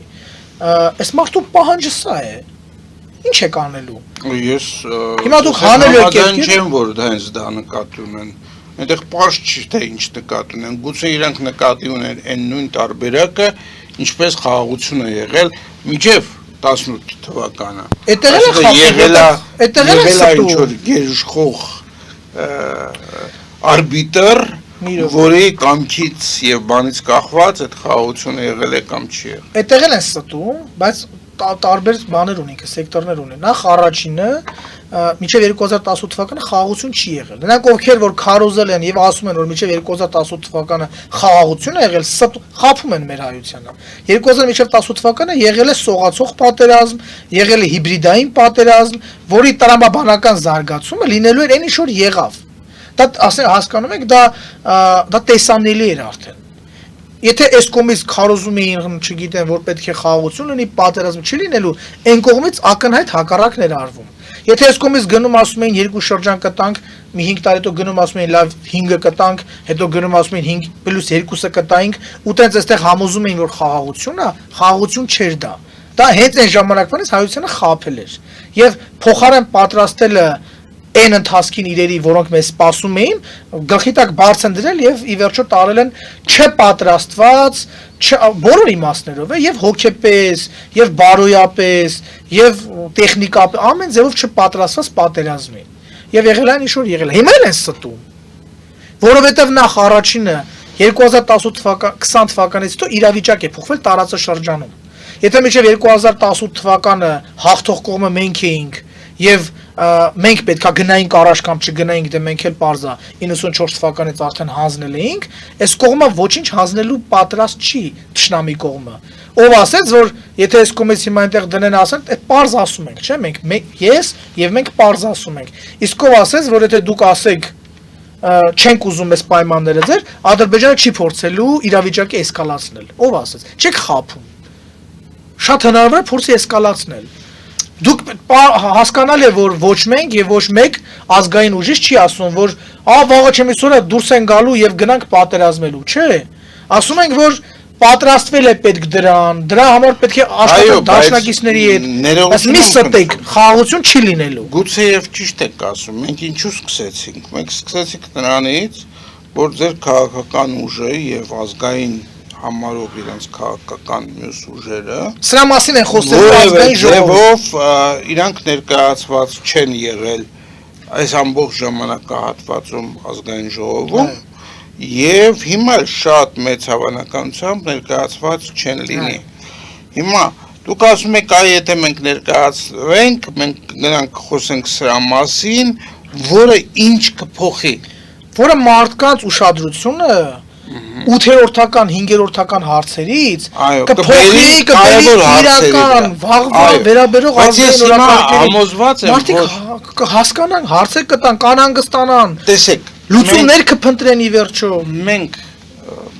B: այս մարդու պահանջը սա է։ Ինչ եք անելու։
A: Ես
B: հիմա դուք հանելու եք երկիր,
A: չեմ որ հենց դա նկատի ունեն։ Այնտեղ պարզ չի թե ինչ նկատի ունեն։ Գուցե իրանք նկատի ունեն այն նույն տարբերակը, ինչպես խաղաղությունը եղել միջև 18 թվականը։
B: Այդտեղ էլ է
A: եղել է ինչ որ գերիշխող արբիտր, որի կամքից եւ բանից կախված այդ խաղաղությունը եղել է կամ չի եղել։
B: Այդտեղ էլ են ստում, բայց տարբեր բաներ ունի, սեկտորներ ունի։ Նախ առաջինը մինչև 2018 թվականը խաղաղություն չի եղել։ Նրանք ովքեր որ քարոզել են եւ ասում են որ մինչև 2018 թվականը խաղաղություն է եղել, խափում են մեր հայությանը։ 2000 մինչև 18 թվականը եղել է սողացող պատերազմ, եղել է հիբրիդային պատերազմ, որի տրամաբանական զարգացումը լինելու էր այն ինչ որ եղավ։ Դա հասկանում եք, դա տեսանելի էր արդեն։ Եթե այս կողմից քարոզում էին, չգիտեմ, որ պետք է խաղաղություն լինի, պատերազմ չի լինելու, այն կողմից ակնհայտ հակառակն էր արվում։ Եթե այս կողմից գնում ասում էին երկու շրջան կտանք, մի 5 տարի հետո գնում ասում էին լավ 5-ը կտանք, հետո գնում ասում էին 5+2-ը կտայինք, ու տենց այստեղ համոզում էին որ խաղաղություն է, խաղաղություն չէր դա։ Դա հենց այն ժամանակվանից հայությունը խաբել էր։ Եվ փոխարեն պատրաստելը այն ընթացքին իրերի, որոնք մեզ սպասում էին, գլխի տակ բարձ են դրել եւ ի վերջո տարել են չպատրաստված, բոլոր իմաստներով է եւ հոգեպես, եւ բարոյապես, եւ տեխնիկապես, ամեն ձևով չպատրաստված պատերազմի։ Եվ եղել այն ինչ որ եղել է։ Հիմա էլ են ստում։ Որովհետեւ նախ առաջինը 2018 20 թվականից հետո իրավիճակ է փոխվել տարածաշրջանում։ Եթե մինչև 2018 թվականը հաղթող կողմը մենք էինք եւ մենք պետքա գնայինք առաջ կամ չգնայինք, դե մենք էլ parza 94 թվականից արդեն հանձնել էինք, այս կողմը ոչինչ հանձնելու պատրաստ չի, թշնամի կողմը։ Ով ասեց, որ եթե այս կողմից հիմա այնտեղ դնեն ասեն, այդ parz ասում ենք, չէ՞, մենք ես եւ մենք parz ասում ենք։ Իսկ ով ասեց, որ եթե դուք ասեք չենք ուզում այս պայմանները ձեր, Ադրբեջանը չի փորձելու իրավիճակը էսկալացնել։ Ով ասեց։ Չեք խափում։ Շատ հնարավոր է փորձի էսկալացնել։ Դուք հասկանալ է որ ոչ մենք եւ ոչ մեկ ազգային ուժից չի ասում որ վաղը չեմիսօրը դուրս են գալու եւ գնանք պատերազմելու, չէ։ Ասում ենք որ պատրաստվել է պետք դրա համար պետք է աշխատել դաշնակիցների հետ, բայց մի ստեք խաղաղություն չի լինելու։
A: Գուցե եւ ճիշտ եք ասում, մենք ինչու սկսեցինք։ Մենք սկսեցինք նրանից, որ ձեր քաղաքական ուժը եւ ազգային համարով իրենց քաղաքական մյուս ուժերը
B: սրա մասին են խոսել ազգային ժողովով,
A: իրանք ներկայացված չեն եղել այս ամբողջ ժամանակահատվածում ազգային ժողովում եւ հիմա շատ մեծ հավանականությամբ ներկայացված չեն լինի։ Հիմա դուք ասում եք, եթե մենք ներկայացվենք, մենք գնանք խոսենք սրա մասին, որը ինչ կփոխի,
B: որը մարդկանց ուշադրությունը 8-րդական, 5-րդական հարցերից կփոխի իրական վաղվա վերաբերող
A: ազգային օրակարգերի
B: մարդիկ կհասկանան, հարցեր կտան, կանհանգստանան,
A: տեսեք,
B: լուծումներ կփնտրեն ի վերջո։
A: Մենք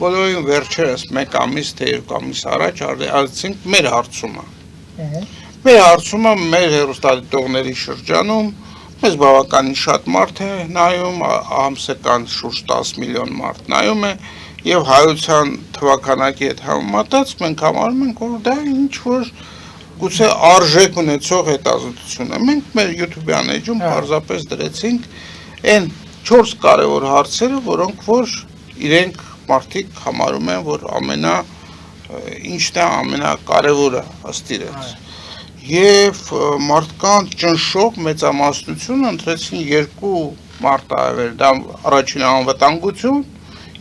A: բոլորին վերջերս 1 ամիս թե 2 ամիս առաջ արեցինք մեր հարցումը։ Մեր հարցումը մեր հեռուստադիտողների շրջանում մեզ բավականին շատ մարդ է նայում, ամսական շուրջ 10 միլիոն մարդ նայում է եւ հայության թվականակի հետ համեմատած մենք համարում ենք, որ դա ինչ որ գուցե արժեք ունեցող հետազոտություն է։ Մենք մեր YouTube-յան էջում պարզապես դրեցինք այն 4 կարևոր հարցերը, որոնք որ իրենք մարդիկ համարում են, որ ինչն է ամենակարևորը ըստ իրենց։ Եվ մարդկանց ճնշող մեծամասնությունը ընտրեցին 2 մարտահրավեր, դա առաջինը անվտանգություն,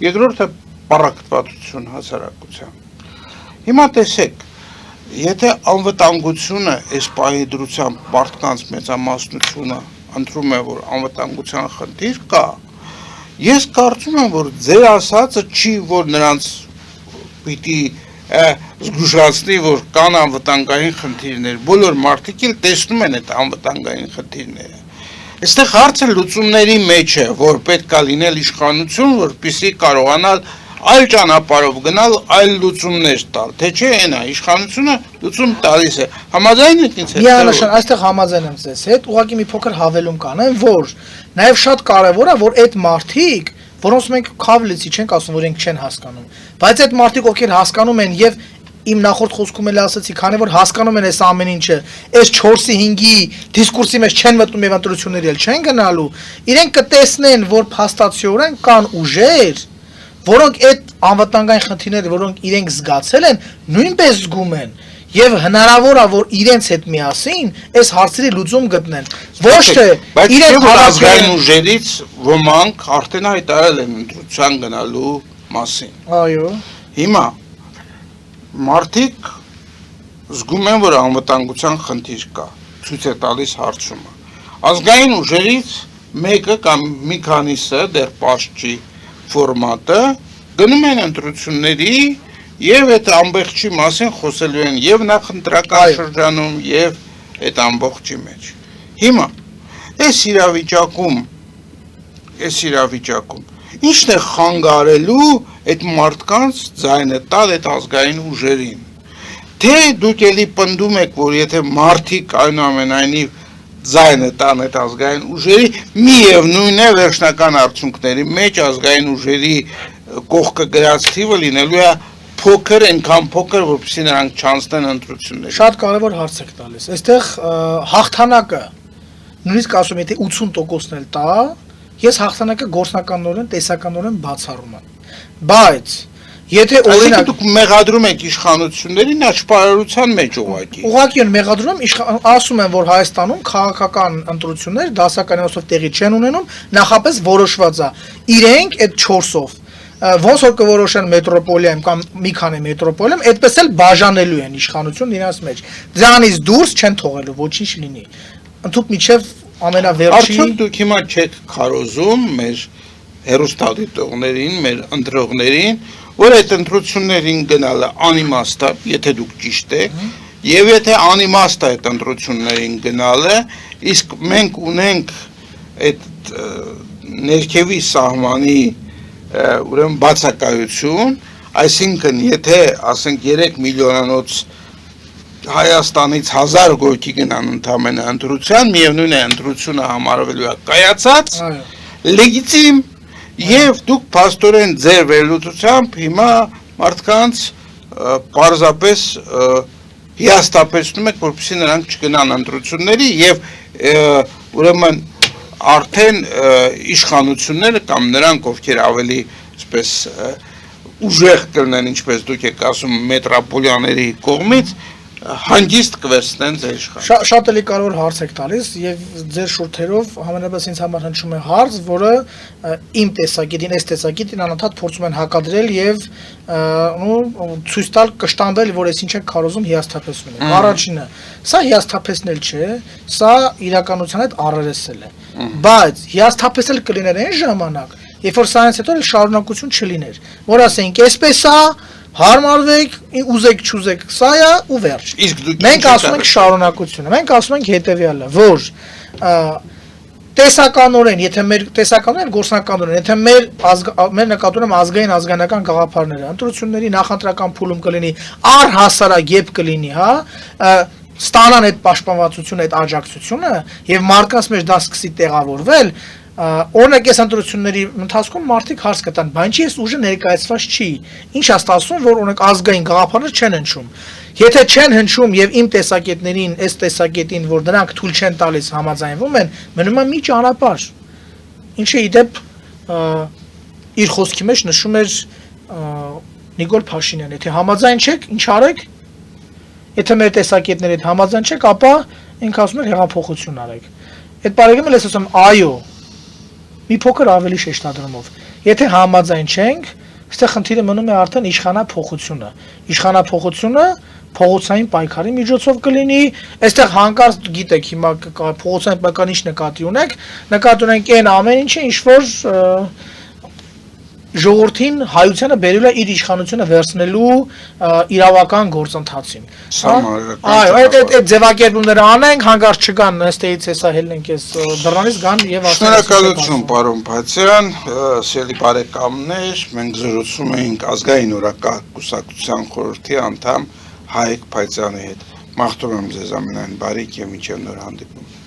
A: երկրորդը պառակտվածություն հասարակության։ Հիմա տեսեք, եթե անվտանգությունը այս պահի դրությամբ մարդկանց մեծամասնությունը ընտրում է, որ անվտանգության խնդիր կա, ես կարծում եմ, որ ձեր ասածը չի, որ նրանց պիտի զգուշացնի, որ կան անվտանգային խնդիրներ, բոլոր մարդիկ էլ տեսնում են այդ անվտանգային խնդիրները։ Այստեղ հարցը լուծումների մեջ է, որ պետք է լինել իշխանություն, որպեսզի կարողանալ այլ ճանապարհով գնալ, այլ լուծումներ տալ, թե չէ այնա իշխանությունը լուծում տալիս է։ Համաձայն եք ինձ հետ։
B: Միանշան, այստեղ համաձայն եմ ձեզ հետ, ուղղակի մի փոքր հավելում կանեմ, որ նաև շատ կարևոր է, որ այդ մարդիկ, որոնց մենք քավլիցի չենք ասում, որ իրենք չեն հասկանում, բայց այդ մարդիկ, ովքեր հասկանում են եւ իմ նախորդ խոսքում էլ ասացի, քանի որ հասկանում են այս ամեն ինչը, այս 4-ի 5-ի դիսկուրսի մեջ չեն մտնում եւ ընտրությունների էլ չեն գնալու, իրենք կտեսնեն, որ փաստացիորեն կան ուժեր, որոնք այդ անվտանգային խնդիրները, որոնք իրենք զգացել են, նույնպես զգում են եւ հնարավոր է որ իրենց հետ միասին այս հարցերի լուծում գտնեն ոչ թե իրենք
A: ազգային ուժերից ոմանք արդեն հայտարարել են ընտրության գնալու մասին։
B: Այո։
A: Հիմա մարդիկ զգում են, որ անվտանգության խնդիր կա, ցույց է տալիս հարցումը։ Ազգային ուժերից մեկը կամ մի քանիսը դեռ պարզ չի ֆորմատը գնում են ընտրությունների եւ այդ ամբողջի մասին խոսելու են եւ նախընտրական շրջանում եւ այդ ամբողջի մեջ։ Հիմա այս իրավիճակում ինչն է խանգարելու այդ մարդկանց ձայնը տալ այդ ազգային ուժերին։ Թե դուք էլի պնդում եք, որ եթե մարդիկ այնուամենայնիվ ձայնը տան այդ ազգային ուժերի, միևնույն է վերջնական արդյունքների մեջ ազգային ուժերի կողքը գրած թիվը լինելու է փոքր, այնքան փոքր, որպեսզի նրանք չանցնեն ընտրությունները։
B: Շատ կարևոր հարց եք տալիս։ Այստեղ հաղթանակը նույնիսկ ասում եմ, եթե 80%-ն էլ տա, ես հաղթանակը գործնականորեն, տեսականորեն բացառում եմ։ Բայց եթե օրինակ
A: դուք մեղադրում եք իշխանություններին աճպարարության մեջ ուղղակի։
B: Ուղղակի մեղադրում եմ, ասում եմ, որ Հայաստանում քաղաքական ընտրություններ դասականացով տեղի չեն ունենում, նախապես որոշված է։ Իրենք այդ 4-ով ոնց որ կորոշեն մետրոպոլիայում կամ մի քանի մետրոպոլիայում, այդպես էլ բաժանելու են իշխանությունն իրաց մեջ։ Դրանից դուրս չեն թողելու ոչինչ լինի։ Ընդհանուր միջև ամենավերջի
A: Արդյոք դուք հիմա չեք քարոզում մեր հերոստատիտողներին, մեր ընտրողներին, որ այդ ընտրություններին գնալը անիմաստ է, եթե դուք ճիշտ եք, եւ եթե անիմաստ է այդ ընտրություններին գնալը, իսկ մենք ունենք այդ ներքևի սահմանի ուրեմն բացակայություն, այսինքն եթե ասենք 3 միլիոնանոց Հայաստանից 1000 գոյքի գնան ընդամենը ընտրության, միևնույն է ընտրությունը համարվելու է կայացած, լեգիտիմ եւ դուք փաստորեն ձեր վերլուծությամբ հիմա մարդկանց պարզապես հիաստապեցնում եք, որպեսզի նրանք չգնան ընտրությունների եւ ուրեմն արդեն իշխանությունները կամ նրանք ովքեր ավելի այսպես ուժեղ կլինեն, ինչպես դուք եք ասում, մետրոպոլիաների կողմից հանգիստ կվերցնեն ձեր իշխանությունը։
B: Շատ էլի կարևոր հարց եք տալիս եւ ձեր շուրթերով համենայնպես ինձ համար հնչում է հարց, որը իմ տեսակետին, այս տեսակետին անընդհատ փորձում են հակադրել եւ ցույց տալ կշտամբել, որ այս ինչ է քարոզում հիասթափեցնում է։ Առաջինը, սա հիասթափեցնել չէ, սա իրականության հետ առերեսել է։ Բայց հիասթափեցել կլիներ այն ժամանակ, երբ որ սրանից հետո շարունակություն չլիներ, որ ասենք, այսպես է, հարմարվեք, ուզեք չուզեք, սա է ու վերջ։ Մենք ասում ենք շարունակությունը, մենք ասում ենք հետեւյալը, որ տեսականորեն, եթե մեր տեսականորեն գործնականորեն, եթե մեր նկատում ազգային ազգանական գաղափարները, ընտրությունների նախընտրական փուլում կլինի, առհասարակ երբ կլինի, հա, ստանան այդ պաշտպանվածությունը, այդ աջակցությունը եւ մարդկանց մեջ դա սկսի տեղավորվել, օրինակ այս ընտրությունների ընթացքում մարդիկ հարց կտան, բայց ինչի՞ էս ուժը ներկայացված չի։ Ինչ է ստացվում, որ օրինակ ազգային գաղափարներ չեն հնչում։ Եթե չեն հնչում եւ իմ տեսակետներին, այս տեսակետին, որ դրանք թույլ չեն տալիս համաձայնվում են, մնում է մի ճանապարհ։ Ինչը իդեպ իր խոսքի մեջ նշում էր Նիկոլ Փաշինյանը, եթե համաձայն չեք, ինչ արեք։ Եթե մեր տեսակետների հետ համաձայն չեք, ապա ինքը ասում է հեղափոխություն արեք։ Այդ բարեկամը ես ասում այո, մի փոքր ավելի շեշտադրումով։ Եթե համաձայն չենք, այստեղ խնդիրը մնում է արդեն իշխանափոխությունը։ Իշխանափոխությունը փողոցային պայքարի միջոցով կլինի, այստեղ հանկարծ գիտեք հիմա փողոցային պայքարի ինչ նկատի ունենք այն ամեն ինչը, ինչ որ ժողովրդին հայությանը բերել է իր իշխանությունը վերցնելու իրավական գործընթացին։ Այո, այդ ձևակերպումները անենք, հանկարծ չգան ըստեից հեսա հելնենք այս դռնից գան եւ ասեն։
A: Շնորհակալություն, պարոն Փացյան, սիրելի բարեկամներ, մենք զրուցում էինք ազգային օրակարգության խորհրդի անդամ Հայկ Փայծյանի հետ։ Մաղթում եմ ձեզ ամենայն բարիք եւ մինչեւ նոր հանդիպում։